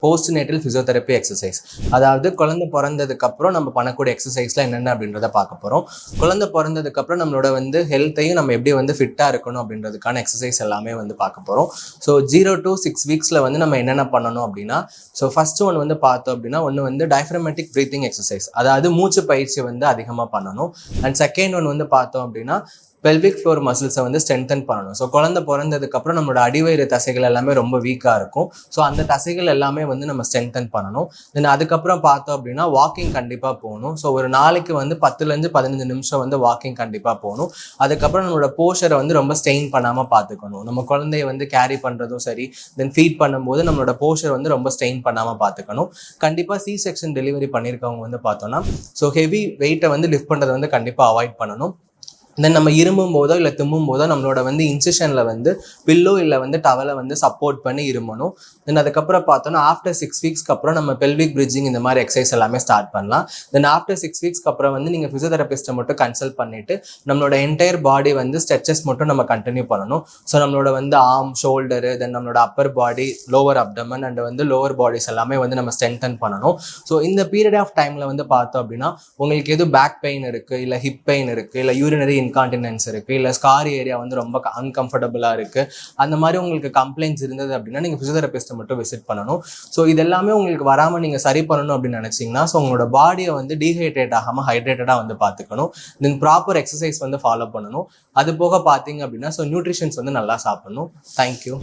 Post natal physiotherapy exercise. அதாவது குழந்தை பிறந்ததுக்கப்புறம் நம்ம பண்ணக்கூடிய எக்ஸசைஸ்லாம் என்னென்ன அப்படின்றத பார்க்க போகிறோம். குழந்தை பிறந்ததுக்கப்புறம் நம்மளோட ஹெல்த்தையும் நம்ம எப்படி ஃபிட்டாக இருக்கணும் அப்படின்றதுக்கான எக்ஸசைஸ் எல்லாமே பார்க்க போகிறோம். ஸோ 0 to 6 வீக்ஸில் நம்ம என்னென்ன பண்ணணும் அப்படின்னா, ஸோ ஃபர்ஸ்ட் ஒன்று பார்த்தோம் அப்படின்னா, ஒன்று டயஃப்ரமேட்டிக் ப்ரீத்திங் எக்ஸசைஸ், அதாவது மூச்சு பயிற்சி அதிகமாக பண்ணணும். அண்ட் செகண்ட் ஒன்று பார்த்தோம் அப்படின்னா பெல்விக் ஃப்ளோர் மசில்ஸை ஸ்ட்ரென்தன் பண்ணணும். ஸோ குழந்தை பிறந்ததுக்கப்புறம் நம்மளோட அடிவயிறு தசைகள் எல்லாமே ரொம்ப வீக்காக இருக்கும். ஸோ அந்த தசைகள் எல்லாமே நம்ம ஸ்ட்ரென்தன் பண்ணணும். தென் அதுக்கப்புறம் பார்த்தோம் அப்படின்னா வாக்கிங் கண்டிப்பாக போகணும். ஸோ ஒரு நாளைக்கு 10லேருந்து 15 நிமிஷம் வாக்கிங் கண்டிப்பாக போகணும். அதுக்கப்புறம் நம்மளோட போஸ்டரை ரொம்ப ஸ்ட்ரெயின் பண்ணாமல் பார்த்துக்கணும். நம்ம குழந்தைய கேரி பண்ணுறதும் சரி, தென் ஃபீட் பண்ணும்போது நம்மளோட போஸ்டர் ரொம்ப ஸ்ட்ரெயின் பண்ணாமல் பார்த்துக்கணும். கண்டிப்பாக சி செக்ஷன் டெலிவரி பண்ணியிருக்கவங்க பார்த்தோன்னா ஸோ ஹெவி வெயிட்டை லிஃப்ட் பண்ணுறதை கண்டிப்பாக அவாய்ட் பண்ணணும். தென் நம்ம இருமும் போதோ இல்லை தும்மும் போதோ நம்மளோட இன்சிஷனில் பில்லோ இல்லை டவலை சப்போர்ட் பண்ணி இருமணும். தென் அதுக்கப்புறம் பார்த்தோன்னா ஆஃப்டர் 6 வீக்ஸ்க்கு அப்புறம் நம்ம பெல்விக் பிரிட்ஜிங் இந்த மாதிரி எக்ஸசைஸ் எல்லாமே ஸ்டார்ட் பண்ணலாம். தென் ஆஃப்டர் 6 வீக்ஸ்க்கு அப்புறம் நீங்கள் ஃபிசியோதெரபிஸ்ட்டை மட்டும் கன்சல்ட் பண்ணிவிட்டு நம்மளோட என்டையர் பாடி ஸ்ட்ரெச்சஸ் மட்டும் நம்ம கண்டினியூ பண்ணணும். ஸோ நம்மளோட ஆர்ம், ஷோல்டரு, தென் நம்மளோட upper body, lower abdomen and lower bodies எல்லாமே நம்ம ஸ்ட்ரென்தன் பண்ணணும். ஸோ இந்த பீரியட் ஆஃப் டைமில் பார்த்தோம் அப்படின்னா உங்களுக்கு எதுவும் பேக் பெயின் இருக்குது, இல்லை ஹிப் பெயின் இருக்குது, இல்லை யூரினரி இன்கான்டினன்ஸ் இருக்குது, இல்லை ஸ்கார் ஏரியா ரொம்ப அன்கம்ஃபர்டபுளாக இருக்குது, அந்த மாதிரி உங்களுக்கு கம்ப்ளைண்ட்ஸ் இருந்தது அப்படின்னா நீங்கள் ஃபிசியோதெரபிஸ்ட்டை மட்டும் விசிட் பண்ணணும். ஸோ இதெல்லாமே உங்களுக்கு வராமல் நீங்கள் சரி பண்ணணும் அப்படின்னு நினச்சிங்கன்னா ஸோ உங்களோட பாடியை டீஹைட்ரேட் ஆகாமல் ஹைட்ரேட்டடாக பார்த்துக்கணும். தென் ப்ராப்பர் எக்ஸசைஸ் ஃபாலோ பண்ணணும். அது போக பார்த்தீங்க அப்படின்னா ஸோ நியூட்ரிஷன்ஸ் நல்லா சாப்பிடணும். தேங்க்யூ.